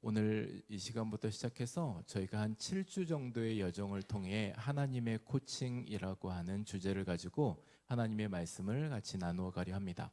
오늘 이 시간부터 시작해서 저희가 한 7주 정도의 여정을 통해 하나님의 코칭이라고 하는 주제를 가지고 하나님의 말씀을 같이 나누어 가려 합니다.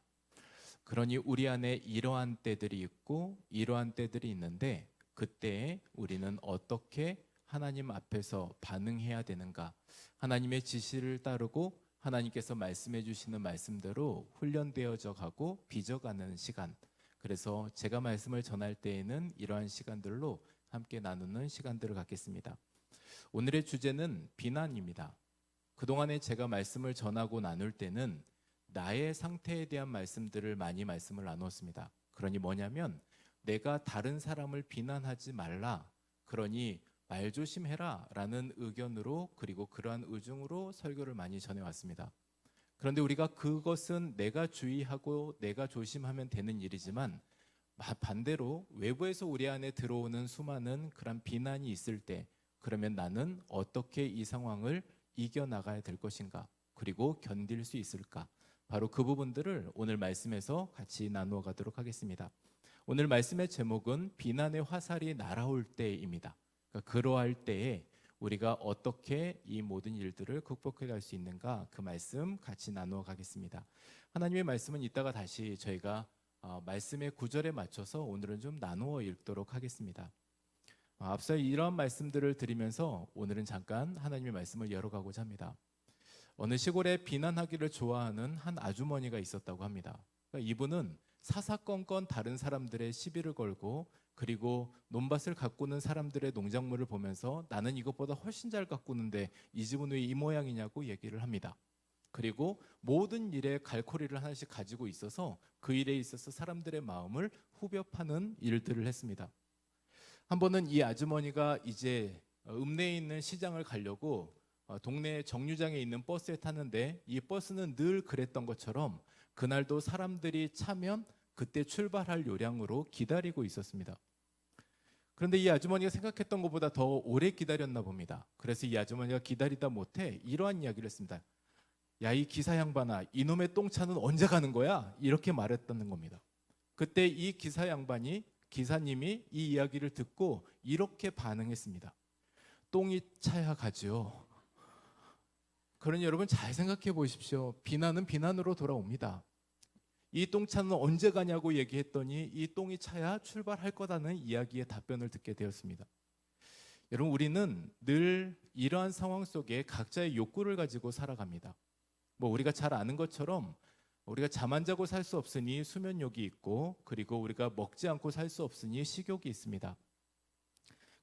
그러니 우리 안에 이러한 때들이 있고 이러한 때들이 있는데 그때에 우리는 어떻게 하나님 앞에서 반응해야 되는가? 하나님의 지시를 따르고 하나님께서 말씀해 주시는 말씀대로 훈련되어져 가고 빚어가는 시간. 그래서 제가 말씀을 전할 때에는 이러한 시간들로 함께 나누는 시간들을 갖겠습니다. 오늘의 주제는 비난입니다. 그동안에 제가 말씀을 전하고 나눌 때는 나의 상태에 대한 말씀들을 많이 말씀을 나눴습니다. 그러니 뭐냐면 내가 다른 사람을 비난하지 말라. 그러니 말 조심해라 라는 의견으로 그리고 그러한 의중으로 설교를 많이 전해왔습니다. 그런데 우리가 그것은 내가 주의하고 내가 조심하면 되는 일이지만 반대로 외부에서 우리 안에 들어오는 수많은 그런 비난이 있을 때 그러면 나는 어떻게 이 상황을 이겨나가야 될 것인가 그리고 견딜 수 있을까 바로 그 부분들을 오늘 말씀에서 같이 나누어 가도록 하겠습니다. 오늘 말씀의 제목은 비난의 화살이 날아올 때입니다. 그러니까 그러할 때에 우리가 어떻게 이 모든 일들을 극복해 갈 수 있는가 그 말씀 같이 나누어 가겠습니다. 하나님의 말씀은 이따가 다시 저희가 말씀의 구절에 맞춰서 오늘은 좀 나누어 읽도록 하겠습니다. 앞서 이런 말씀들을 드리면서 오늘은 잠깐 하나님의 말씀을 열어가고자 합니다. 어느 시골에 비난하기를 좋아하는 한 아주머니가 있었다고 합니다. 그러니까 이분은 사사건건 다른 사람들의 시비를 걸고 그리고 논밭을 가꾸는 사람들의 농작물을 보면서 나는 이것보다 훨씬 잘 가꾸는데 이 집은 왜 이 모양이냐고 얘기를 합니다. 그리고 모든 일에 갈고리를 하나씩 가지고 있어서 그 일에 있어서 사람들의 마음을 후벼 파는 일들을 했습니다. 한 번은 이 아주머니가 이제 읍내에 있는 시장을 가려고 동네 정류장에 있는 버스에 탔는데 이 버스는 늘 그랬던 것처럼 그날도 사람들이 차면 그때 출발할 요량으로 기다리고 있었습니다. 그런데 이 아주머니가 생각했던 것보다 더 오래 기다렸나 봅니다. 그래서 이 아주머니가 기다리다 못해 이러한 이야기를 했습니다. 야, 이 기사 양반아, 이놈의 똥차는 언제 가는 거야? 이렇게 말했다는 겁니다. 그때 이 기사 양반이 기사님이 이 이야기를 듣고 이렇게 반응했습니다. 똥이 차야 가지요. 그러니 여러분 잘 생각해 보십시오. 비난은 비난으로 돌아옵니다. 이 똥차는 언제 가냐고 얘기했더니 이 똥이 차야 출발할 거다는 이야기의 답변을 듣게 되었습니다. 여러분 우리는 늘 이러한 상황 속에 각자의 욕구를 가지고 살아갑니다. 우리가 잘 아는 것처럼 우리가 잠 안 자고 살 수 없으니 수면욕이 있고 그리고 우리가 먹지 않고 살 수 없으니 식욕이 있습니다.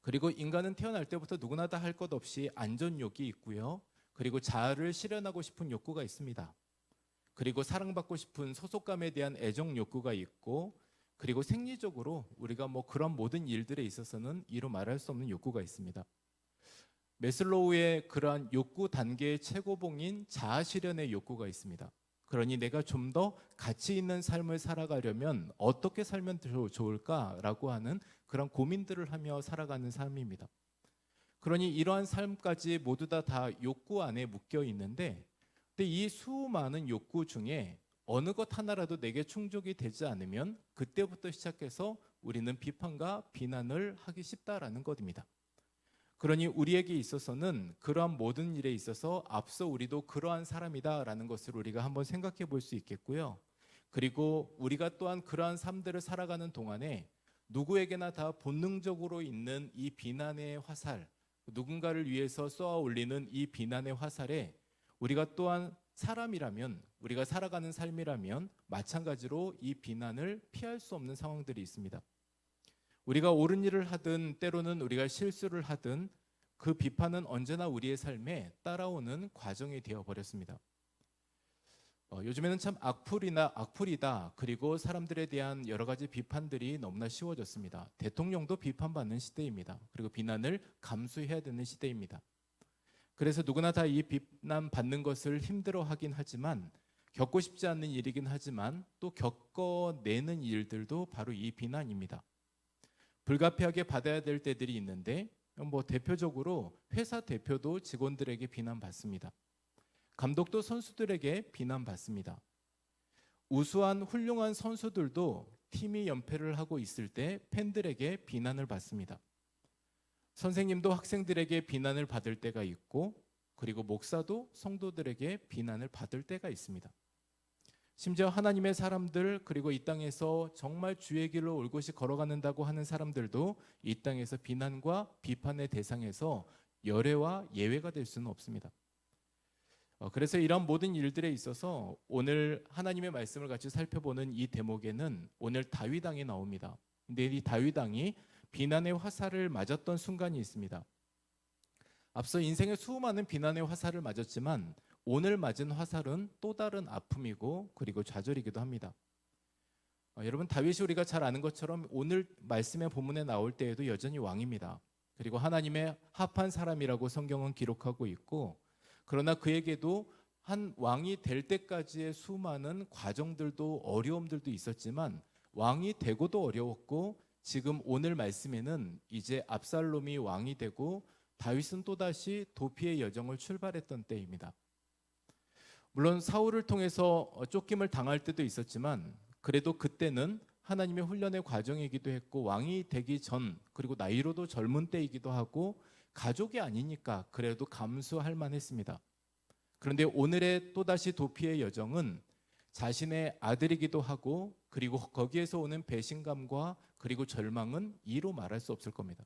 그리고 인간은 태어날 때부터 누구나 다 할 것 없이 안전욕이 있고요. 그리고 자아를 실현하고 싶은 욕구가 있습니다. 그리고 사랑받고 싶은 소속감에 대한 애정 욕구가 있고 그리고 생리적으로 우리가 그런 모든 일들에 있어서는 이루 말할 수 없는 욕구가 있습니다. 메슬로우의 그러한 욕구 단계의 최고봉인 자아 실현의 욕구가 있습니다. 그러니 내가 좀 더 가치 있는 삶을 살아가려면 어떻게 살면 좋을까라고 하는 그런 고민들을 하며 살아가는 삶입니다. 그러니 이러한 삶까지 모두 다 욕구 안에 묶여 있는데 근데 이 수많은 욕구 중에 어느 것 하나라도 내게 충족이 되지 않으면 그때부터 시작해서 우리는 비판과 비난을 하기 쉽다라는 것입니다. 그러니 우리에게 있어서는 그러한 모든 일에 있어서 앞서 우리도 그러한 사람이다라는 것을 우리가 한번 생각해 볼 수 있겠고요. 그리고 우리가 또한 그러한 삶들을 살아가는 동안에 누구에게나 다 본능적으로 있는 이 비난의 화살, 누군가를 위해서 쏘아 올리는 이 비난의 화살에 우리가 또한 사람이라면 우리가 살아가는 삶이라면 마찬가지로 이 비난을 피할 수 없는 상황들이 있습니다. 우리가 옳은 일을 하든 때로는 우리가 실수를 하든 그 비판은 언제나 우리의 삶에 따라오는 과정이 되어버렸습니다. 요즘에는 참 악플이다 그리고 사람들에 대한 여러 가지 비판들이 너무나 쉬워졌습니다. 대통령도 비판받는 시대입니다. 그리고 비난을 감수해야 되는 시대입니다. 그래서 누구나 다 이 비난받는 것을 힘들어하긴 하지만 겪고 싶지 않는 일이긴 하지만 또 겪어내는 일들도 바로 이 비난입니다. 불가피하게 받아야 될 때들이 있는데 대표적으로 회사 대표도 직원들에게 비난받습니다. 감독도 선수들에게 비난받습니다. 우수한 훌륭한 선수들도 팀이 연패를 하고 있을 때 팬들에게 비난을 받습니다. 선생님도 학생들에게 비난을 받을 때가 있고, 그리고 목사도 성도들에게 비난을 받을 때가 있습니다. 심지어 하나님의 사람들, 그리고 이 땅에서 정말 주의 길로 올곧이 걸어가는다고 하는 사람들도 이 땅에서 비난과 비판의 대상에서 열애와 예외가 될 수는 없습니다. 그래서 이런 모든 일들에 있어서 오늘 하나님의 말씀을 같이 살펴보는 이 대목에는 오늘 다윗 왕이 나옵니다. 근데 이 다윗 왕이 비난의 화살을 맞았던 순간이 있습니다. 앞서 인생의 수많은 비난의 화살을 맞았지만 오늘 맞은 화살은 또 다른 아픔이고 그리고 좌절이기도 합니다. 여러분, 다윗이 우리가 잘 아는 것처럼 오늘 말씀의 본문에 나올 때에도 여전히 왕입니다. 그리고 하나님의 합한 사람이라고 성경은 기록하고 있고, 그러나 그에게도 한 왕이 될 때까지의 수많은 과정들도 어려움들도 있었지만 왕이 되고도 어려웠고, 지금 오늘 말씀에는 이제 압살롬이 왕이 되고 다윗은 또다시 도피의 여정을 출발했던 때입니다. 물론 사울을 통해서 쫓김을 당할 때도 있었지만 그래도 그때는 하나님의 훈련의 과정이기도 했고 왕이 되기 전, 그리고 나이로도 젊은 때이기도 하고 가족이 아니니까 그래도 감수할 만했습니다. 그런데 오늘의 또다시 도피의 여정은 자신의 아들이기도 하고, 그리고 거기에서 오는 배신감과 그리고 절망은 이로 말할 수 없을 겁니다.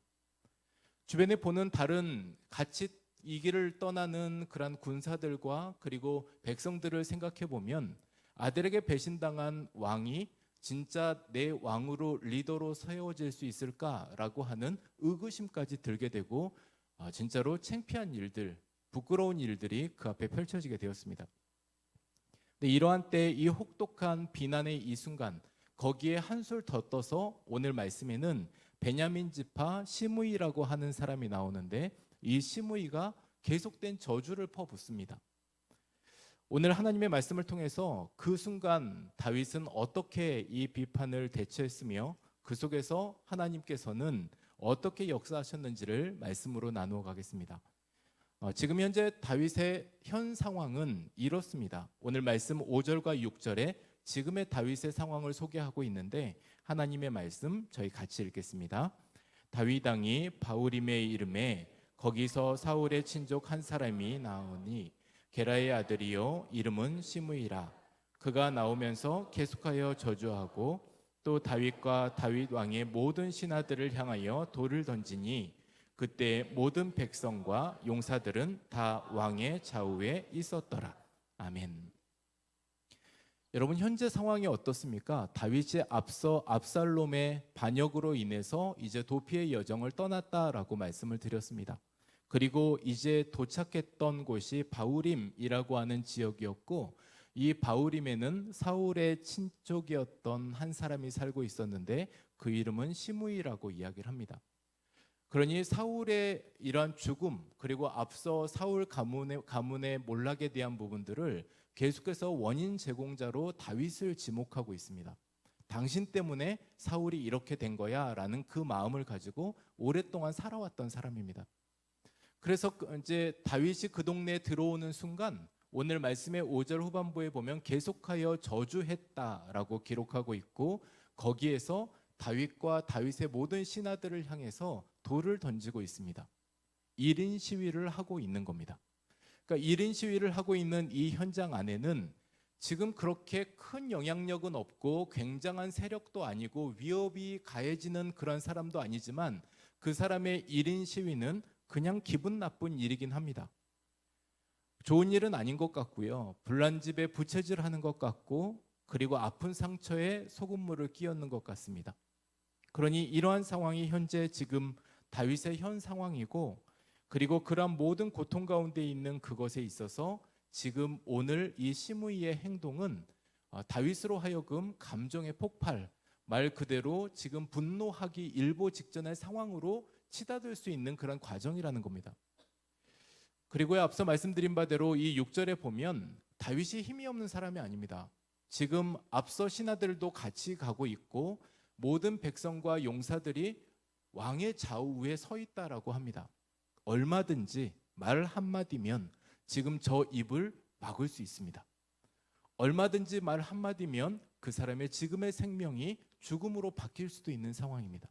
주변에 보는 다른 같이 이 길을 떠나는 그런 군사들과 그리고 백성들을 생각해 보면 아들에게 배신당한 왕이 진짜 내 왕으로 리더로 세워질 수 있을까라고 하는 의구심까지 들게 되고, 진짜로 창피한 일들, 부끄러운 일들이 그 앞에 펼쳐지게 되었습니다. 근데 이러한 때 이 혹독한 비난의 이 순간, 거기에 한술 더 떠서 오늘 말씀에는 베냐민 지파 시므이라고 하는 사람이 나오는데, 이 시므이가 계속된 저주를 퍼붓습니다. 오늘 하나님의 말씀을 통해서 그 순간 다윗은 어떻게 이 비판을 대처했으며 그 속에서 하나님께서는 어떻게 역사하셨는지를 말씀으로 나누어 가겠습니다. 지금 현재 다윗의 현 상황은 이렇습니다. 오늘 말씀 5절과 6절에 지금의 다윗의 상황을 소개하고 있는데, 하나님의 말씀 저희 같이 읽겠습니다. 다윗 왕이 바후림의 이름에 거기서 사울의 친족 한 사람이 나오니 게라의 아들이요 이름은 시므이라. 그가 나오면서 계속하여 저주하고 또 다윗과 다윗 왕의 모든 신하들을 향하여 돌을 던지니 그때 모든 백성과 용사들은 다 왕의 좌우에 있었더라. 아멘. 여러분, 현재 상황이 어떻습니까? 다윗이 앞서 압살롬의 반역으로 인해서 이제 도피의 여정을 떠났다라고 말씀을 드렸습니다. 그리고 이제 도착했던 곳이 바후림이라고 하는 지역이었고, 이 바후림에는 사울의 친족이었던 한 사람이 살고 있었는데 그 이름은 시므이라고 이야기를 합니다. 그러니 사울의 이러한 죽음, 그리고 앞서 사울 가문의 몰락에 대한 부분들을 계속해서 원인 제공자로 다윗을 지목하고 있습니다. 당신 때문에 사울이 이렇게 된 거야 라는 그 마음을 가지고 오랫동안 살아왔던 사람입니다. 그래서 이제 다윗이 그 동네에 들어오는 순간 오늘 말씀의 5절 후반부에 보면 계속하여 저주했다라고 기록하고 있고, 거기에서 다윗과 다윗의 모든 신하들을 향해서 돌을 던지고 있습니다. 1인 시위를 하고 있는 겁니다. 그러니까 1인 시위를 하고 있는 이 현장 안에는 지금 그렇게 큰 영향력은 없고 굉장한 세력도 아니고 위협이 가해지는 그런 사람도 아니지만 그 사람의 1인 시위는 그냥 기분 나쁜 일이긴 합니다. 좋은 일은 아닌 것 같고요. 불난 집에 부채질하는 것 같고, 그리고 아픈 상처에 소금물을 끼얹는 것 같습니다. 그러니 이러한 상황이 현재 지금 다윗의 현 상황이고, 그리고 그러한 모든 고통 가운데 있는 그것에 있어서 지금 오늘 이 시므이의 행동은 다윗으로 하여금 감정의 폭발, 말 그대로 지금 분노하기 일보 직전의 상황으로 치닫을 수 있는 그런 과정이라는 겁니다. 그리고 앞서 말씀드린 바대로 이 6절에 보면 다윗이 힘이 없는 사람이 아닙니다. 지금 앞서 신하들도 같이 가고 있고 모든 백성과 용사들이 왕의 좌우에 서 있다라고 합니다. 얼마든지 말 한마디면 지금 저 입을 막을 수 있습니다. 얼마든지 말 한마디면 그 사람의 지금의 생명이 죽음으로 바뀔 수도 있는 상황입니다.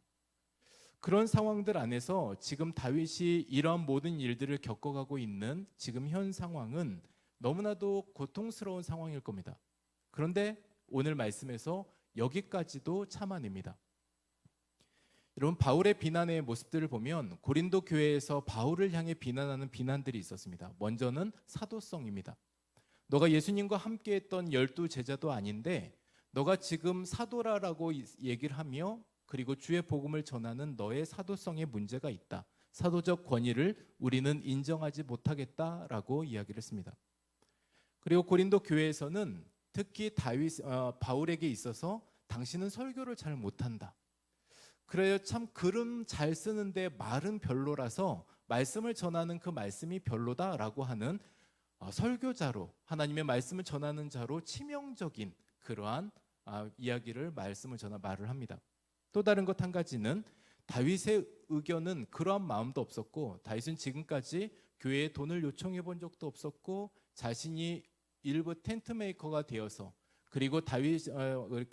그런 상황들 안에서 지금 다윗이 이러한 모든 일들을 겪어가고 있는 지금 현 상황은 너무나도 고통스러운 상황일 겁니다. 그런데 오늘 말씀에서 여기까지도 참아냅니다. 여러분, 바울의 비난의 모습들을 보면 고린도 교회에서 바울을 향해 비난하는 비난들이 있었습니다. 먼저는 사도성입니다. 너가 예수님과 함께했던 12 제자도 아닌데 너가 지금 사도라라고 얘기를 하며 그리고 주의 복음을 전하는 너의 사도성에 문제가 있다. 사도적 권위를 우리는 인정하지 못하겠다라고 이야기를 했습니다. 그리고 고린도 교회에서는 특히 바울에게 있어서 당신은 설교를 잘 못한다. 그래요, 참 글은 잘 쓰는데 말은 별로라서 말씀을 전하는 그 말씀이 별로다라고 하는 설교자로, 하나님의 말씀을 전하는 자로 치명적인 그러한 이야기를 말을 합니다. 또 다른 것 한 가지는 다윗의 의견은 그러한 마음도 없었고, 다윗은 지금까지 교회에 돈을 요청해 본 적도 없었고, 자신이 일부 텐트 메이커가 되어서, 그리고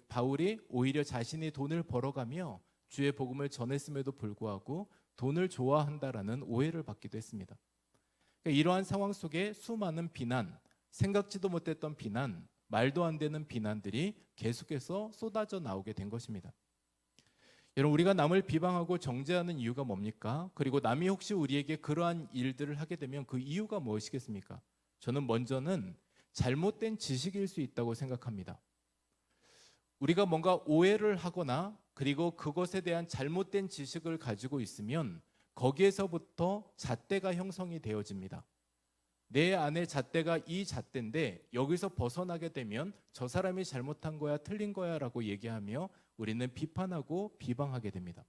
바울이 오히려 자신이 돈을 벌어가며 주의 복음을 전했음에도 불구하고 돈을 좋아한다라는 오해를 받기도 했습니다. 그러니까 이러한 상황 속에 수많은 비난, 생각지도 못했던 비난, 말도 안 되는 비난들이 계속해서 쏟아져 나오게 된 것입니다. 여러분, 우리가 남을 비방하고 정죄하는 이유가 뭡니까? 그리고 남이 혹시 우리에게 그러한 일들을 하게 되면 그 이유가 무엇이겠습니까? 저는 먼저는 잘못된 지식일 수 있다고 생각합니다. 우리가 뭔가 오해를 하거나 그리고 그것에 대한 잘못된 지식을 가지고 있으면 거기에서부터 잣대가 형성이 되어집니다. 내 안에 잣대가 이 잣대인데 여기서 벗어나게 되면 저 사람이 잘못한 거야, 틀린 거야 라고 얘기하며 우리는 비판하고 비방하게 됩니다.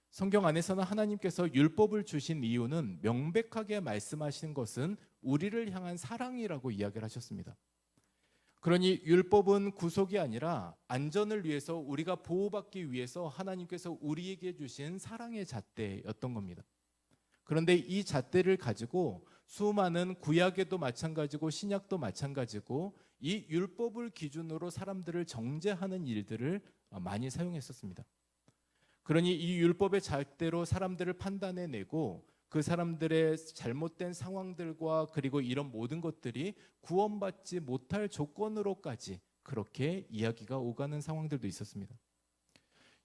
성경 안에서는 하나님께서 율법을 주신 이유는 명백하게 말씀하신 것은 우리를 향한 사랑이라고 이야기를 하셨습니다. 그러니 율법은 구속이 아니라 안전을 위해서, 우리가 보호받기 위해서 하나님께서 우리에게 주신 사랑의 잣대였던 겁니다. 그런데 이 잣대를 가지고 수많은 구약에도 마찬가지고 신약도 마찬가지고 이 율법을 기준으로 사람들을 정죄하는 일들을 많이 사용했었습니다. 그러니 이 율법의 잣대로 사람들을 판단해내고 그 사람들의 잘못된 상황들과 그리고 이런 모든 것들이 구원받지 못할 조건으로까지 그렇게 이야기가 오가는 상황들도 있었습니다.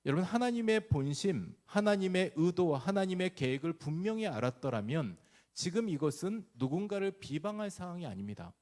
여러분, 하나님의 본심, 하나님의 의도, 하나님의 계획을 분명히 알았더라면 지금 이것은 누군가를 비방할 상황이 아닙니다.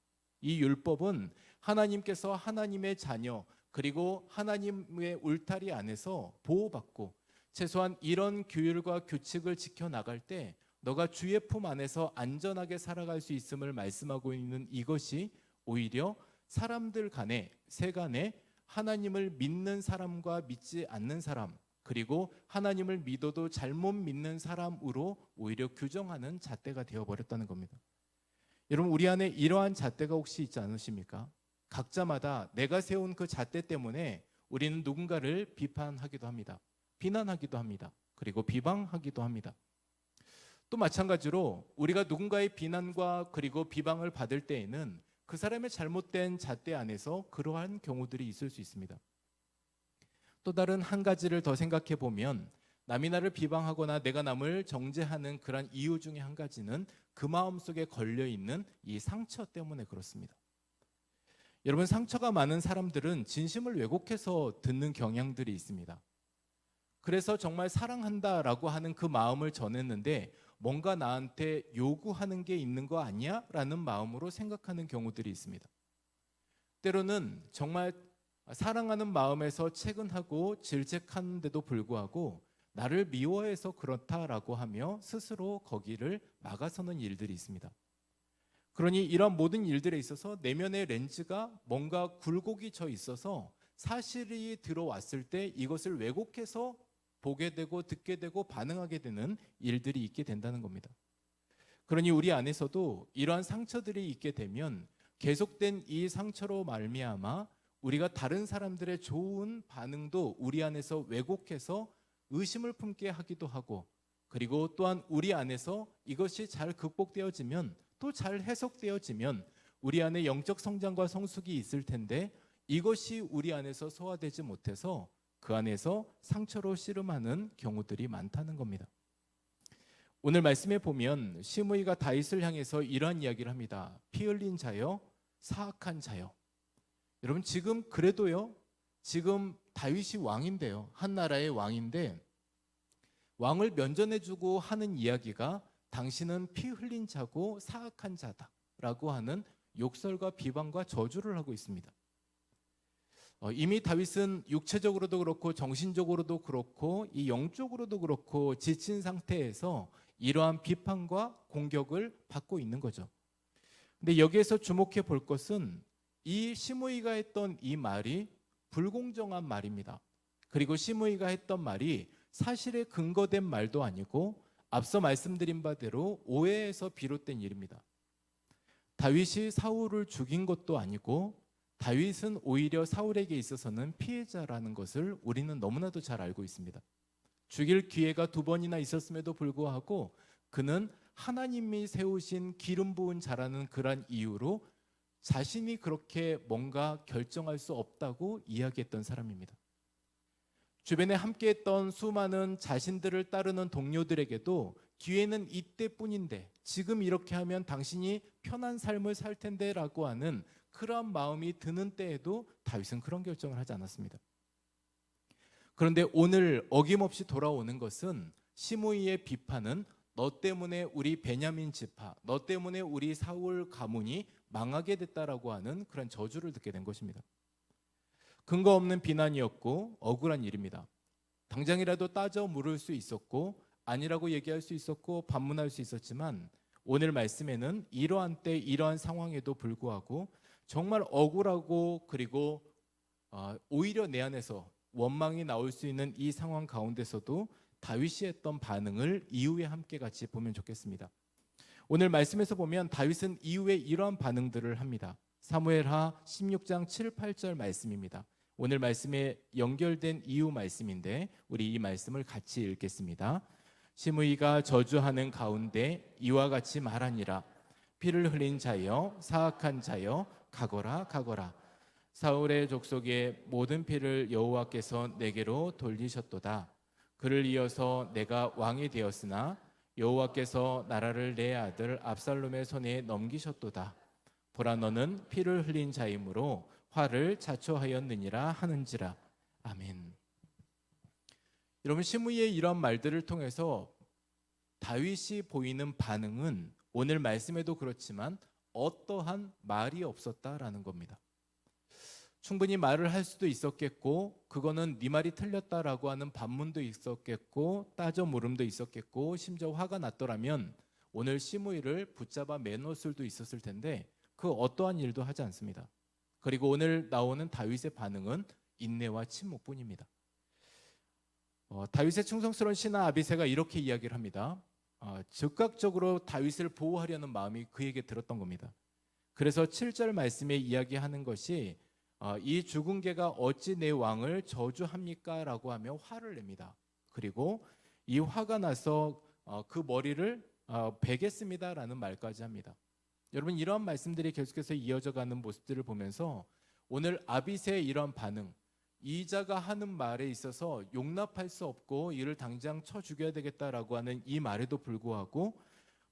이 율법은 하나님께서 하나님의 자녀 그리고 하나님의 울타리 안에서 보호받고 최소한 이런 규율과 규칙을 지켜나갈 때 너가 주의 품 안에서 안전하게 살아갈 수 있음을 말씀하고 있는 이것이 오히려 사람들 간에, 세간에 하나님을 믿는 사람과 믿지 않는 사람, 그리고 하나님을 믿어도 잘못 믿는 사람으로 오히려 규정하는 잣대가 되어버렸다는 겁니다. 여러분, 우리 안에 이러한 잣대가 혹시 있지 않으십니까? 각자마다 내가 세운 그 잣대 때문에 우리는 누군가를 비판하기도 합니다. 비난하기도 합니다. 그리고 비방하기도 합니다. 또 마찬가지로 우리가 누군가의 비난과 그리고 비방을 받을 때에는 그 사람의 잘못된 잣대 안에서 그러한 경우들이 있을 수 있습니다. 또 다른 한 가지를 더 생각해 보면 남이 나를 비방하거나 내가 남을 정죄하는 그런 이유 중에 한 가지는 그 마음속에 걸려있는 이 상처 때문에 그렇습니다. 여러분, 상처가 많은 사람들은 진심을 왜곡해서 듣는 경향들이 있습니다. 그래서 정말 사랑한다라고 하는 그 마음을 전했는데 뭔가 나한테 요구하는 게 있는 거 아니야? 라는 마음으로 생각하는 경우들이 있습니다. 때로는 정말 사랑하는 마음에서 채근하고 질책하는데도 불구하고 나를 미워해서 그렇다라고 하며 스스로 거기를 막아서는 일들이 있습니다. 그러니 이런 모든 일들에 있어서 내면의 렌즈가 뭔가 굴곡이 져 있어서 사실이 들어왔을 때 이것을 왜곡해서 보게 되고 듣게 되고 반응하게 되는 일들이 있게 된다는 겁니다. 그러니 우리 안에서도 이러한 상처들이 있게 되면 계속된 이 상처로 말미암아 우리가 다른 사람들의 좋은 반응도 우리 안에서 왜곡해서 의심을 품게 하기도 하고, 그리고 또한 우리 안에서 이것이 잘 극복되어지면 또 잘 해석되어지면 우리 안에 영적 성장과 성숙이 있을 텐데 이것이 우리 안에서 소화되지 못해서 그 안에서 상처로 씨름하는 경우들이 많다는 겁니다. 오늘 말씀에 보면 시므이가 다윗을 향해서 이러한 이야기를 합니다. 피 흘린 자여, 사악한 자여. 여러분 지금 그래도요, 지금 다윗이 왕인데요, 한 나라의 왕인데 왕을 면전해주고 하는 이야기가 당신은 피 흘린 자고 사악한 자다라고 하는 욕설과 비방과 저주를 하고 있습니다. 이미 다윗은 육체적으로도 그렇고 정신적으로도 그렇고 이 영적으로도 그렇고 지친 상태에서 이러한 비판과 공격을 받고 있는 거죠. 근데 여기에서 주목해 볼 것은 이 시므이가 했던 이 말이 불공정한 말입니다. 그리고 시므이가 했던 말이 사실에 근거된 말도 아니고 앞서 말씀드린 바대로 오해에서 비롯된 일입니다. 다윗이 사울을 죽인 것도 아니고 다윗은 오히려 사울에게 있어서는 피해자라는 것을 우리는 너무나도 잘 알고 있습니다. 죽일 기회가 2번이나 있었음에도 불구하고 그는 하나님이 세우신 기름 부은 자라는 그러한 이유로 자신이 그렇게 뭔가 결정할 수 없다고 이야기했던 사람입니다. 주변에 함께했던 수많은 자신들을 따르는 동료들에게도 기회는 이때뿐인데 지금 이렇게 하면 당신이 편한 삶을 살 텐데 라고 하는 그런 마음이 드는 때에도 다윗은 그런 결정을 하지 않았습니다. 그런데 오늘 어김없이 돌아오는 것은 시므이의 비판은 너 때문에 우리 베냐민 지파, 너 때문에 우리 사울 가문이 망하게 됐다라고 하는 그런 저주를 듣게 된 것입니다. 근거 없는 비난이었고 억울한 일입니다. 당장이라도 따져 물을 수 있었고 아니라고 얘기할 수 있었고 반문할 수 있었지만 오늘 말씀에는 이러한 때 이러한 상황에도 불구하고 정말 억울하고 그리고 오히려 내 안에서 원망이 나올 수 있는 이 상황 가운데서도 다윗이 했던 반응을 이후에 함께 같이 보면 좋겠습니다. 오늘 말씀에서 보면 다윗은 이후에 이러한 반응들을 합니다. 사무엘하 16장 7, 8절 말씀입니다. 오늘 말씀에 연결된 이후 말씀인데 우리 이 말씀을 같이 읽겠습니다. 시므이가 저주하는 가운데 이와 같이 말하니라. 피를 흘린 자여, 사악한 자여, 가거라 가거라. 사울의 족속의 모든 피를 여호와께서 내게로 돌리셨도다. 그를 이어서 내가 왕이 되었으나 여호와께서 나라를 내 아들 압살롬의 손에 넘기셨도다. 보라, 너는 피를 흘린 자이므로 화를 자초하였느니라 하는지라. 아멘. 여러분, 시므이의 이런 말들을 통해서 다윗이 보이는 반응은 오늘 말씀에도 그렇지만 어떠한 말이 없었다라는 겁니다. 충분히 말을 할 수도 있었겠고 그거는 네 말이 틀렸다라고 하는 반문도 있었겠고 따져 물음도 있었겠고 심지어 화가 났더라면 오늘 시므이를 붙잡아 매놓을 수도 있었을 텐데 그 어떠한 일도 하지 않습니다. 그리고 오늘 나오는 다윗의 반응은 인내와 침묵뿐입니다. 다윗의 충성스러운 신하 아비새가 이렇게 이야기를 합니다. 즉각적으로 다윗을 보호하려는 마음이 그에게 들었던 겁니다. 그래서 7절 말씀에 이야기하는 것이 이 죽은 개가 어찌 내 왕을 저주합니까? 라고 하며 화를 냅니다. 그리고 이 화가 나서 그 머리를 베겠습니다 라는 말까지 합니다. 여러분, 이러한 말씀들이 계속해서 이어져가는 모습들을 보면서 오늘 아비새의 이러한 반응, 이자가 하는 말에 있어서 용납할 수 없고 이를 당장 쳐 죽여야 되겠다라고 하는 이 말에도 불구하고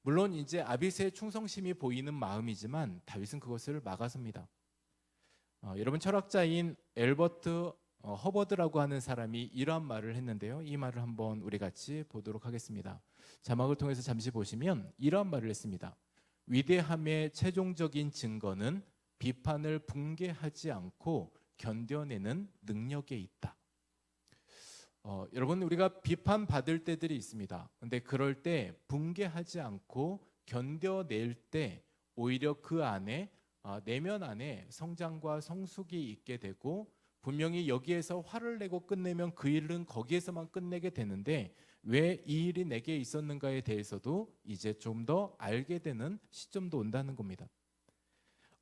물론 이제 아비새의 충성심이 보이는 마음이지만 다윗은 그것을 막아섭니다. 여러분, 철학자인 엘버트 허버드라고 하는 사람이 이러한 말을 했는데요. 이 말을 한번 우리 같이 보도록 하겠습니다. 자막을 통해서 잠시 보시면 이러한 말을 했습니다. 위대함의 최종적인 증거는 비판을 붕괴하지 않고 견뎌내는 능력에 있다. 여러분, 우리가 비판받을 때들이 있습니다. 근데 그럴 때 붕괴하지 않고 견뎌낼 때 오히려 그 안에 내면 안에 성장과 성숙이 있게 되고 분명히 여기에서 화를 내고 끝내면 그 일은 거기에서만 끝내게 되는데 왜 이 일이 내게 있었는가에 대해서도 이제 좀 더 알게 되는 시점도 온다는 겁니다.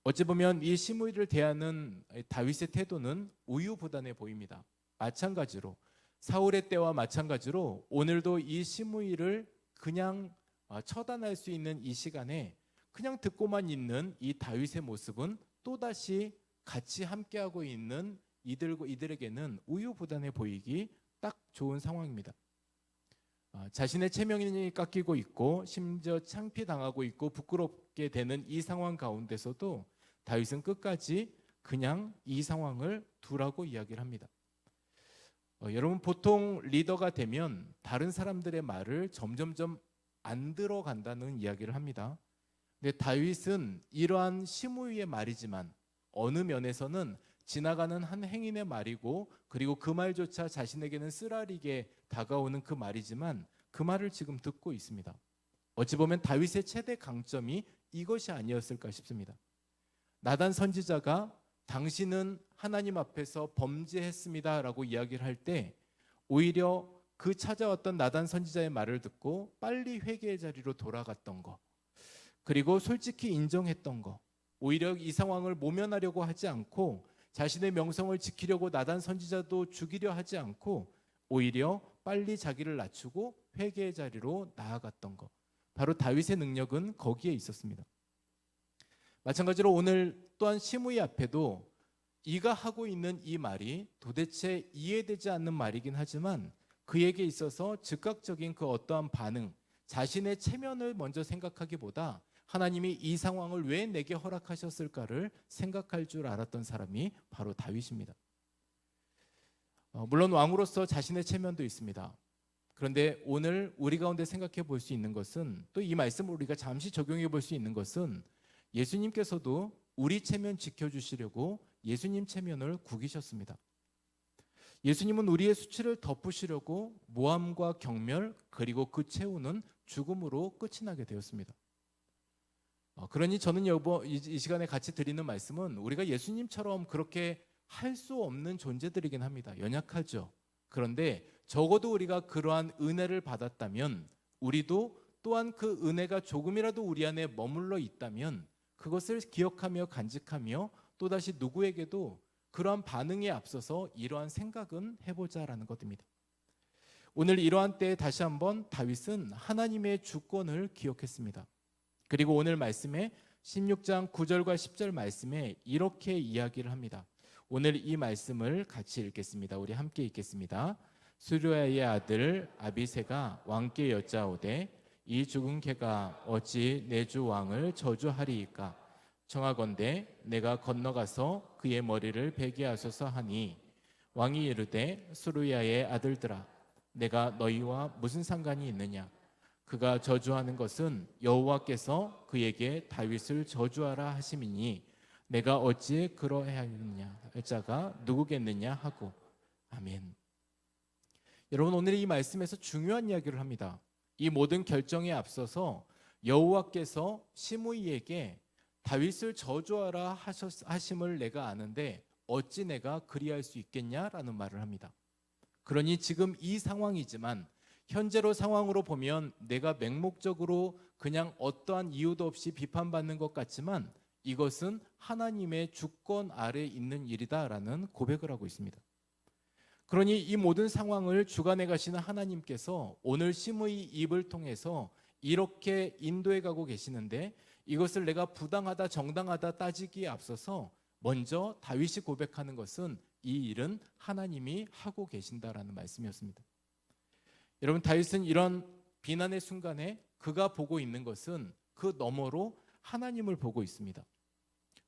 어찌 보면 이 시므이를 대하는 다윗의 태도는 우유부단해 보입니다. 마찬가지로 사울의 때와 마찬가지로 오늘도 이 시므이를 그냥 처단할 수 있는 이 시간에 그냥 듣고만 있는 이 다윗의 모습은 또다시 같이 함께하고 있는 이들에게는 우유부단해 보이기 딱 좋은 상황입니다. 자신의 체면이 깎이고 있고 심지어 창피당하고 있고 부끄럽게 되는 이 상황 가운데서도 다윗은 끝까지 그냥 이 상황을 두라고 이야기를 합니다. 여러분, 보통 리더가 되면 다른 사람들의 말을 점점점 안 들어간다는 이야기를 합니다. 근데 다윗은 이러한 시므이의 말이지만 어느 면에서는 지나가는 한 행인의 말이고, 그리고 그 말조차 자신에게는 쓰라리게 다가오는 그 말이지만 그 말을 지금 듣고 있습니다. 어찌 보면 다윗의 최대 강점이 이것이 아니었을까 싶습니다. 나단 선지자가 당신은 하나님 앞에서 범죄했습니다 라고 이야기를 할 때 오히려 그 찾아왔던 나단 선지자의 말을 듣고 빨리 회개의 자리로 돌아갔던 거, 그리고 솔직히 인정했던 거, 오히려 이 상황을 모면하려고 하지 않고 자신의 명성을 지키려고 나단 선지자도 죽이려 하지 않고 오히려 빨리 자기를 낮추고 회개의 자리로 나아갔던 것, 바로 다윗의 능력은 거기에 있었습니다. 마찬가지로 오늘 또한 시므이 앞에도 이가 하고 있는 이 말이 도대체 이해되지 않는 말이긴 하지만 그에게 있어서 즉각적인 그 어떠한 반응, 자신의 체면을 먼저 생각하기보다 하나님이 이 상황을 왜 내게 허락하셨을까를 생각할 줄 알았던 사람이 바로 다윗입니다. 물론 왕으로서 자신의 체면도 있습니다. 그런데 오늘 우리 가운데 생각해 볼 수 있는 것은, 또 이 말씀을 우리가 잠시 적용해 볼 수 있는 것은, 예수님께서도 우리 체면 지켜주시려고 예수님 체면을 구기셨습니다. 예수님은 우리의 수치를 덮으시려고 모함과 경멸, 그리고 그 최후는 죽음으로 끝이 나게 되었습니다. 그러니 저는 이 시간에 같이 드리는 말씀은, 우리가 예수님처럼 그렇게 할 수 없는 존재들이긴 합니다. 연약하죠. 그런데 적어도 우리가 그러한 은혜를 받았다면, 우리도 또한 그 은혜가 조금이라도 우리 안에 머물러 있다면 그것을 기억하며 간직하며 또다시 누구에게도 그러한 반응에 앞서서 이러한 생각은 해보자라는 것입니다. 오늘 이러한 때에 다시 한번 다윗은 하나님의 주권을 기억했습니다. 그리고 오늘 말씀에 16장 9절과 10절 말씀에 이렇게 이야기를 합니다. 오늘 이 말씀을 같이 읽겠습니다. 우리 함께 읽겠습니다. 수르야의 아들 아비새가 왕께 여짜오되 이 죽은 개가 어찌 내 주 왕을 저주하리이까? 청하건대 내가 건너가서 그의 머리를 베게 하소서 하니, 왕이 이르되 수르야의 아들들아, 내가 너희와 무슨 상관이 있느냐? 그가 저주하는 것은 여호와께서 그에게 다윗을 저주하라 하심이니 내가 어찌 그러하였느냐 할 자가 누구겠느냐 하고. 아멘. 여러분, 오늘 이 말씀에서 중요한 이야기를 합니다. 이 모든 결정에 앞서서 여호와께서 시므이에게 다윗을 저주하라 하심을 내가 아는데 어찌 내가 그리할 수 있겠냐라는 말을 합니다. 그러니 지금 이 상황이지만, 현재로 상황으로 보면 내가 맹목적으로 그냥 어떠한 이유도 없이 비판받는 것 같지만 이것은 하나님의 주권 아래에 있는 일이다라는 고백을 하고 있습니다. 그러니 이 모든 상황을 주관해 가시는 하나님께서 오늘 시므이 입을 통해서 이렇게 인도해 가고 계시는데, 이것을 내가 부당하다 정당하다 따지기에 앞서서 먼저 다윗이 고백하는 것은 이 일은 하나님이 하고 계신다라는 말씀이었습니다. 여러분, 다윗은 이런 비난의 순간에 그가 보고 있는 것은 그 너머로 하나님을 보고 있습니다.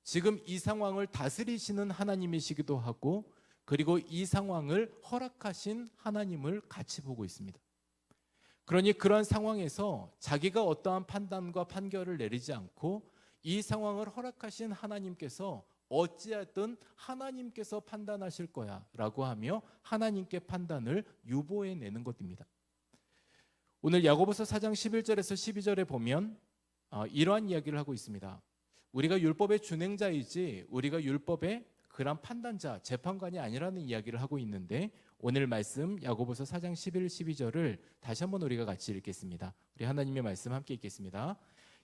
지금 이 상황을 다스리시는 하나님이시기도 하고, 그리고 이 상황을 허락하신 하나님을 같이 보고 있습니다. 그러니 그런 상황에서 자기가 어떠한 판단과 판결을 내리지 않고 이 상황을 허락하신 하나님께서 어찌하든 하나님께서 판단하실 거야 라고 하며 하나님께 판단을 유보해내는 것입니다. 오늘 야고보서 4장 11절에서 12절에 보면 이러한 이야기를 하고 있습니다. 우리가 율법의 준행자이지 우리가 율법의 그런 판단자, 재판관이 아니라는 이야기를 하고 있는데, 오늘 말씀 야고보서 4장 11, 12절을 다시 한번 우리가 같이 읽겠습니다. 우리 하나님의 말씀 함께 읽겠습니다.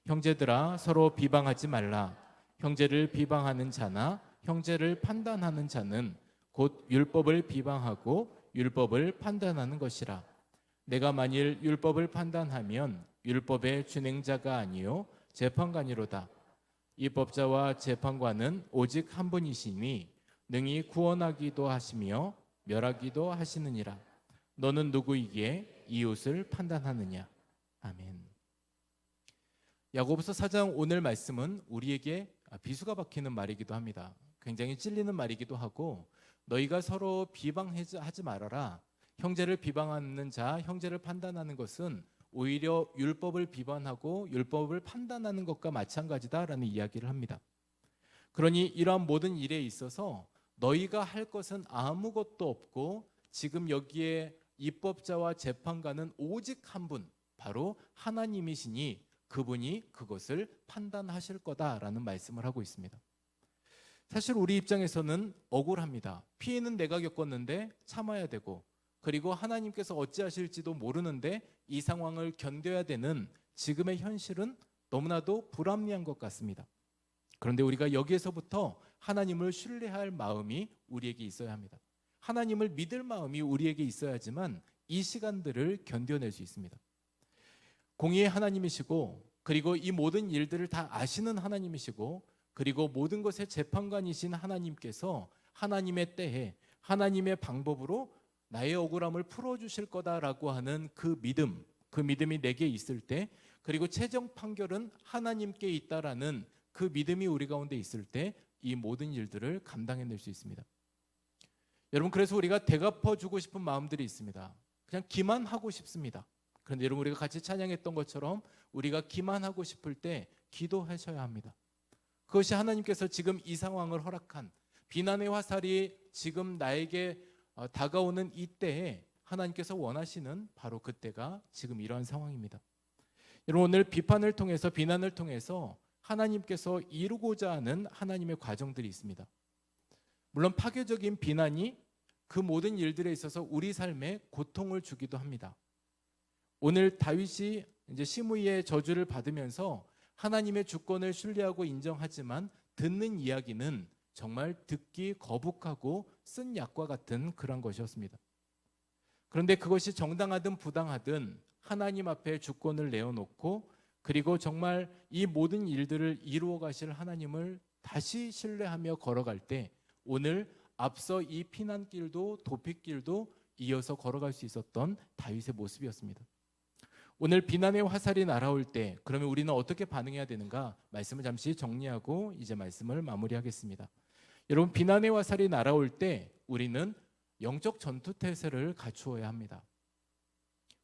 형제들아, 서로 비방하지 말라. 형제를 비방하는 자나 형제를 판단하는 자는 곧 율법을 비방하고 율법을 판단하는 것이라. 내가 만일 율법을 판단하면 율법의 준행자가 아니요 재판관이로다. 이 법자와 재판관은 오직 한 분이시니 능히 구원하기도 하시며 멸하기도 하시느니라. 너는 누구이기에 이웃을 판단하느냐. 아멘. 야고보서 4장 오늘 말씀은 우리에게 비수가 박히는 말이기도 합니다. 굉장히 찔리는 말이기도 하고, 너희가 서로 비방하지 말아라. 형제를 비방하는 자, 형제를 판단하는 것은 오히려 율법을 비판하고 율법을 판단하는 것과 마찬가지다라는 이야기를 합니다. 그러니 이러한 모든 일에 있어서 너희가 할 것은 아무것도 없고, 지금 여기에 입법자와 재판관은 오직 한 분, 바로 하나님이시니 그분이 그것을 판단하실 거다라는 말씀을 하고 있습니다. 사실 우리 입장에서는 억울합니다. 피해는 내가 겪었는데 참아야 되고, 그리고 하나님께서 어찌하실지도 모르는데 이 상황을 견뎌야 되는 지금의 현실은 너무나도 불합리한 것 같습니다. 그런데 우리가 여기에서부터 하나님을 신뢰할 마음이 우리에게 있어야 합니다. 하나님을 믿을 마음이 우리에게 있어야지만 이 시간들을 견뎌낼 수 있습니다. 공의의 하나님이시고, 그리고 이 모든 일들을 다 아시는 하나님이시고, 그리고 모든 것의 재판관이신 하나님께서 하나님의 때에 하나님의 방법으로 나의 억울함을 풀어주실 거다라고 하는 그 믿음이 내게 있을 때, 그리고 최종 판결은 하나님께 있다라는 그 믿음이 우리 가운데 있을 때 이 모든 일들을 감당해낼 수 있습니다. 여러분, 그래서 우리가 되갚아주고 싶은 마음들이 있습니다. 그냥 기만하고 싶습니다. 그런데 여러분, 우리가 같이 찬양했던 것처럼 우리가 기만하고 싶을 때 기도하셔야 합니다. 그것이 하나님께서 지금 이 상황을 허락한 비난의 화살이 지금 나에게 다가오는 이때에 하나님께서 원하시는 바로 그때가 지금 이러한 상황입니다. 여러분, 오늘 비판을 통해서, 비난을 통해서 하나님께서 이루고자 하는 하나님의 과정들이 있습니다. 물론 파괴적인 비난이 그 모든 일들에 있어서 우리 삶에 고통을 주기도 합니다. 오늘 다윗이 이제 시므이의 저주를 받으면서 하나님의 주권을 신뢰하고 인정하지만 듣는 이야기는 정말 듣기 거북하고 쓴 약과 같은 그런 것이었습니다. 그런데 그것이 정당하든 부당하든 하나님 앞에 주권을 내어놓고, 그리고 정말 이 모든 일들을 이루어 가실 하나님을 다시 신뢰하며 걸어갈 때 오늘 앞서 이 피난길도 도피길도 이어서 걸어갈 수 있었던 다윗의 모습이었습니다. 오늘 비난의 화살이 날아올 때 그러면 우리는 어떻게 반응해야 되는가? 말씀을 잠시 정리하고 이제 말씀을 마무리하겠습니다. 여러분, 비난의 화살이 날아올 때 우리는 영적 전투태세를 갖추어야 합니다.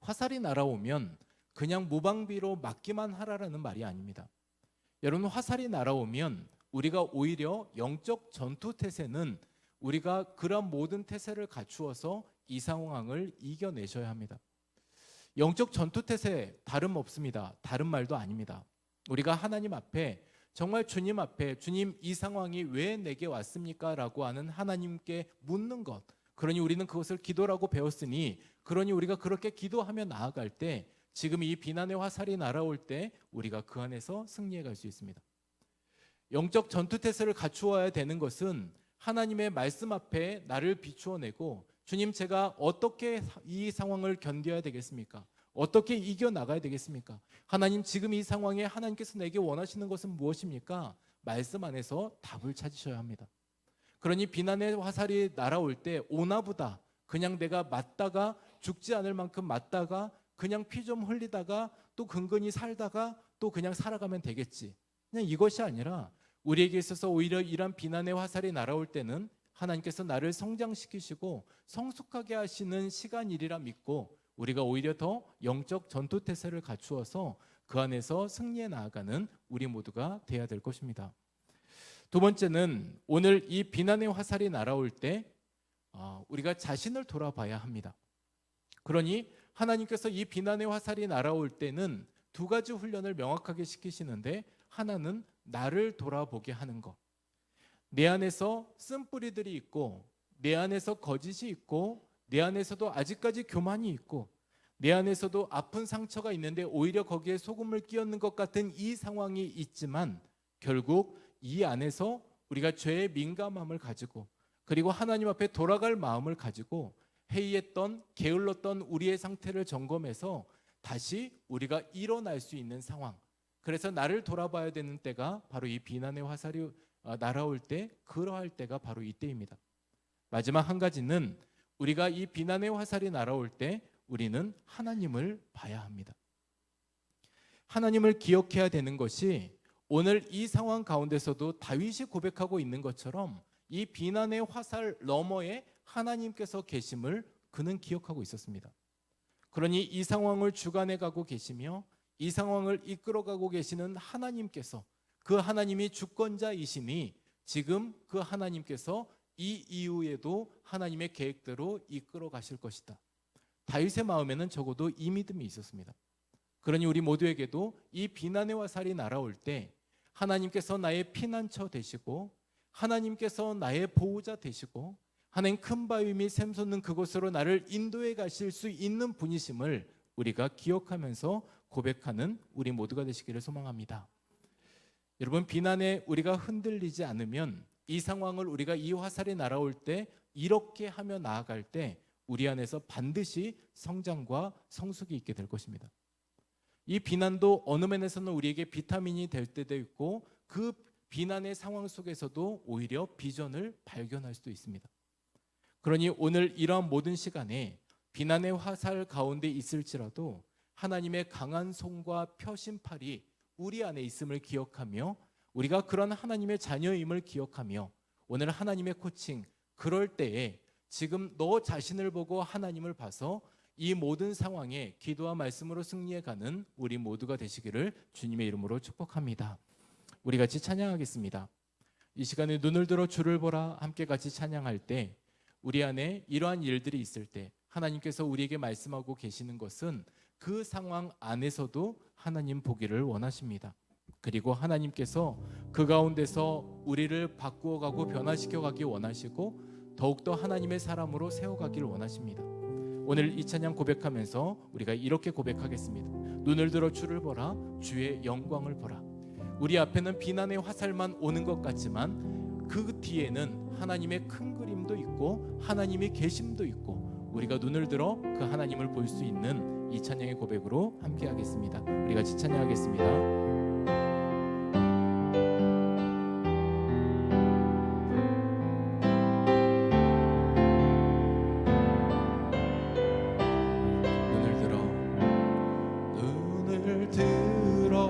화살이 날아오면 그냥 무방비로 맞기만 하라는 말이 아닙니다. 여러분, 화살이 날아오면 우리가 오히려 영적 전투태세는 우리가 그런 모든 태세를 갖추어서 이 상황을 이겨내셔야 합니다. 영적 전투태세 다름없습니다. 다른 말도 아닙니다. 우리가 하나님 앞에 정말 주님 앞에 주님, 이 상황이 왜 내게 왔습니까? 라고 하는 하나님께 묻는 것, 그러니 우리는 그것을 기도라고 배웠으니, 그러니 우리가 그렇게 기도하며 나아갈 때 지금 이 비난의 화살이 날아올 때 우리가 그 안에서 승리해 갈 수 있습니다. 영적 전투태세를 갖추어야 되는 것은 하나님의 말씀 앞에 나를 비추어내고, 주님, 제가 어떻게 이 상황을 견뎌야 되겠습니까? 어떻게 이겨나가야 되겠습니까? 하나님, 지금 이 상황에 하나님께서 내게 원하시는 것은 무엇입니까? 말씀 안에서 답을 찾으셔야 합니다. 그러니 비난의 화살이 날아올 때 오나보다 그냥 내가 맞다가 죽지 않을 만큼 맞다가 그냥 피 좀 흘리다가 또 근근히 살다가 또 그냥 살아가면 되겠지, 그냥 이것이 아니라 우리에게 있어서 오히려 이런 비난의 화살이 날아올 때는 하나님께서 나를 성장시키시고 성숙하게 하시는 시간이리라 믿고 우리가 오히려 더 영적 전투태세를 갖추어서 그 안에서 승리해 나아가는 우리 모두가 되어야 될 것입니다. 두 번째는 오늘 이 비난의 화살이 날아올 때 우리가 자신을 돌아봐야 합니다. 그러니 하나님께서 이 비난의 화살이 날아올 때는 두 가지 훈련을 명확하게 시키시는데, 하나는 나를 돌아보게 하는 것. 내 안에서 쓴뿌리들이 있고, 내 안에서 거짓이 있고, 내 안에서도 아직까지 교만이 있고, 내 안에서도 아픈 상처가 있는데 오히려 거기에 소금을 끼얹는 것 같은 이 상황이 있지만, 결국 이 안에서 우리가 죄의 민감함을 가지고, 그리고 하나님 앞에 돌아갈 마음을 가지고 해이했던, 게을렀던 우리의 상태를 점검해서 다시 우리가 일어날 수 있는 상황, 그래서 나를 돌아봐야 되는 때가 바로 이 비난의 화살이 날아올 때 그러할 때가 바로 이때입니다. 마지막 한 가지는 우리가 이 비난의 화살이 날아올 때 우리는 하나님을 봐야 합니다. 하나님을 기억해야 되는 것이 오늘 이 상황 가운데서도 다윗이 고백하고 있는 것처럼 이 비난의 화살 너머에 하나님께서 계심을 그는 기억하고 있었습니다. 그러니 이 상황을 주관해 가고 계시며 이 상황을 이끌어가고 계시는 하나님께서, 그 하나님이 주권자이시니 지금 그 하나님께서 이 이후에도 하나님의 계획대로 이끌어 가실 것이다. 다윗의 마음에는 적어도 이 믿음이 있었습니다. 그러니 우리 모두에게도 이 비난의 화살이 날아올 때 하나님께서 나의 피난처 되시고 하나님께서 나의 보호자 되시고 하나님 큰 바위 및 샘솟는 그곳으로 나를 인도해 가실 수 있는 분이심을 우리가 기억하면서 고백하는 우리 모두가 되시기를 소망합니다. 여러분, 비난에 우리가 흔들리지 않으면 이 상황을 우리가 이 화살이 날아올 때 이렇게 하며 나아갈 때 우리 안에서 반드시 성장과 성숙이 있게 될 것입니다. 이 비난도 어느 면에서는 우리에게 비타민이 될 때도 있고 그 비난의 상황 속에서도 오히려 비전을 발견할 수도 있습니다. 그러니 오늘 이러한 모든 시간에 비난의 화살 가운데 있을지라도 하나님의 강한 손과 펴신 팔이 우리 안에 있음을 기억하며 우리가 그런 하나님의 자녀임을 기억하며 오늘 하나님의 코칭, 그럴 때에 지금 너 자신을 보고 하나님을 봐서 이 모든 상황에 기도와 말씀으로 승리해가는 우리 모두가 되시기를 주님의 이름으로 축복합니다. 우리 같이 찬양하겠습니다. 이 시간에 눈을 들어 주를 보라 함께 같이 찬양할 때 우리 안에 이러한 일들이 있을 때 하나님께서 우리에게 말씀하고 계시는 것은 그 상황 안에서도 하나님 보기를 원하십니다. 그리고 하나님께서 그 가운데서 우리를 바꾸어가고 변화시켜가기 원하시고 더욱더 하나님의 사람으로 세워가길 원하십니다. 오늘 이 찬양 고백하면서 우리가 이렇게 고백하겠습니다. 눈을 들어 주를 보라, 주의 영광을 보라. 우리 앞에는 비난의 화살만 오는 것 같지만 그 뒤에는 하나님의 큰 그림도 있고 하나님의 계심도 있고 우리가 눈을 들어 그 하나님을 볼 수 있는 이 찬양의 고백으로 함께 하겠습니다. 우리 같이 찬양하겠습니다. 눈을 들어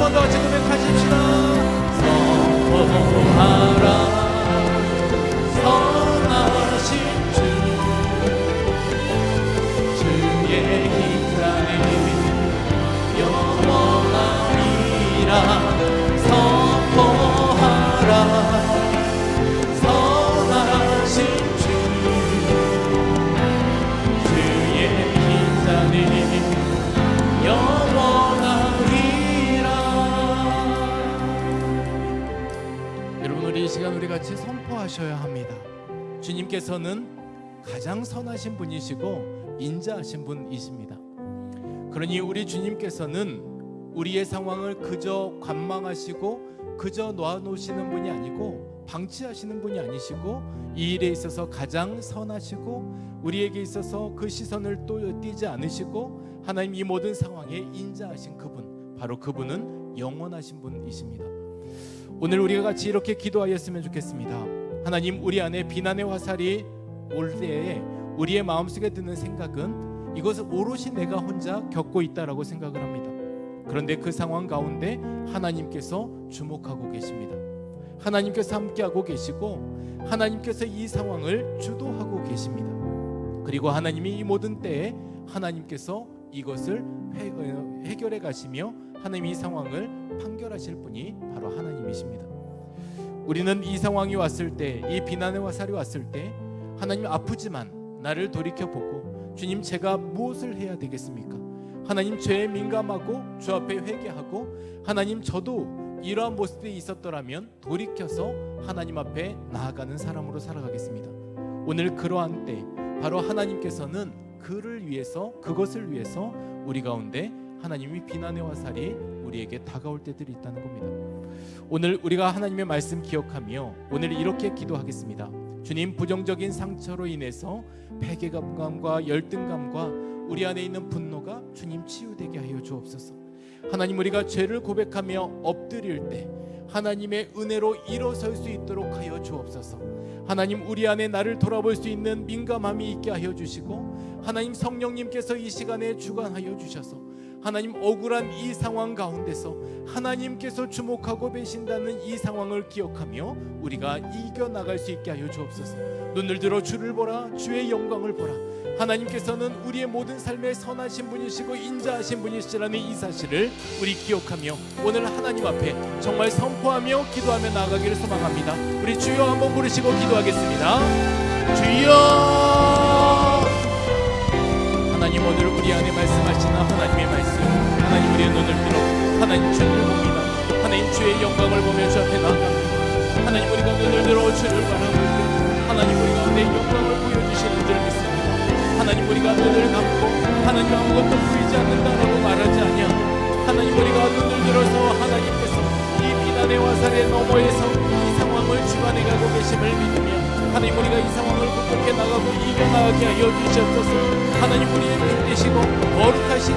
번 더 같이 고백하십시다. 선포하라 선하신 주 주의 힘자네 영원하리라. 선포하라 선하신 주 주의 힘자네 영원하리라. 여러분, 우리 이 시간 우리 같이 선포하셔야 합니다. 주님께서는 가장 선하신 분이시고 인자하신 분이십니다. 그러니 우리 주님께서는 우리의 상황을 그저 관망하시고 그저 놔놓으시는 분이 아니고 방치하시는 분이 아니시고 이 일에 있어서 가장 선하시고 우리에게 있어서 그 시선을 또 띄지 않으시고 하나님 이 모든 상황에 인자하신 그분, 바로 그분은 영원하신 분이십니다. 오늘 우리가 같이 이렇게 기도하였으면 좋겠습니다. 하나님, 우리 안에 비난의 화살이 올 때에 우리의 마음속에 드는 생각은 이것을 오롯이 내가 혼자 겪고 있다라고 생각을 합니다. 그런데 그 상황 가운데 하나님께서 주목하고 계십니다. 하나님께서 함께하고 계시고 하나님께서 이 상황을 주도하고 계십니다. 그리고 하나님이 이 모든 때에 하나님께서 이것을 해결해 가시며 하나님이 이 상황을 판결하실 분이 바로 하나님이십니다. 우리는 이 상황이 왔을 때, 이 비난의 화살이 왔을 때 하나님, 아프지만 나를 돌이켜보고 주님, 제가 무엇을 해야 되겠습니까? 하나님, 죄에 민감하고 주 앞에 회개하고 하나님, 저도 이러한 모습이 있었더라면 돌이켜서 하나님 앞에 나아가는 사람으로 살아가겠습니다. 오늘 그러한 때 바로 하나님께서는 그를 위해서, 그것을 위해서 우리 가운데 하나님이 비난의 화살이 우리에게 다가올 때들이 있다는 겁니다. 오늘 우리가 하나님의 말씀 기억하며 오늘 이렇게 기도하겠습니다. 주님, 부정적인 상처로 인해서 패배감과 열등감과 우리 안에 있는 분노가 주님 치유되게 하여 주옵소서. 하나님, 우리가 죄를 고백하며 엎드릴 때 하나님의 은혜로 일어설 수 있도록 하여 주옵소서. 하나님, 우리 안에 나를 돌아볼 수 있는 민감함이 있게 하여 주시고 하나님, 성령님께서 이 시간에 주관하여 주셔서 하나님, 억울한 이 상황 가운데서 하나님께서 주목하고 계신다는 이 상황을 기억하며 우리가 이겨나갈 수 있게 하여 주옵소서. 눈을 들어 주를 보라, 주의 영광을 보라. 하나님께서는 우리의 모든 삶에 선하신 분이시고 인자하신 분이시라는 이 사실을 우리 기억하며 오늘 하나님 앞에 정말 선포하며 기도하며 나아가기를 소망합니다. 우리 주여 한번 부르시고 기도하겠습니다. 주여. 하나님, 오늘 우리 안에 말씀하시는 하나님의 말씀, 하나님, 우리의 눈을 들어 하나님 주를 봅니다. 하나님, 주의 영광을 보며 주 앞에 나아갑니다. 하나님, 우리가 눈을 들어 주를 바라볼 때 하나님, 우리가 내 영광을 보여주시는 줄 믿습니다. 하나님, 우리가 눈을 감고 하나님 아무것도 보이지 않는다라고 말하지 아니하고 하나님, 우리가 눈을 들어서 하나님께서 이 비난의 화살의 너머에서 이 상황을 주관해가고 계심을 믿으며 하나님, 우리가 이 상황을 극복해 나가고 이겨나가게 하여 주시옵소서. 하나님, 우리의 주 되시고 거룩하시고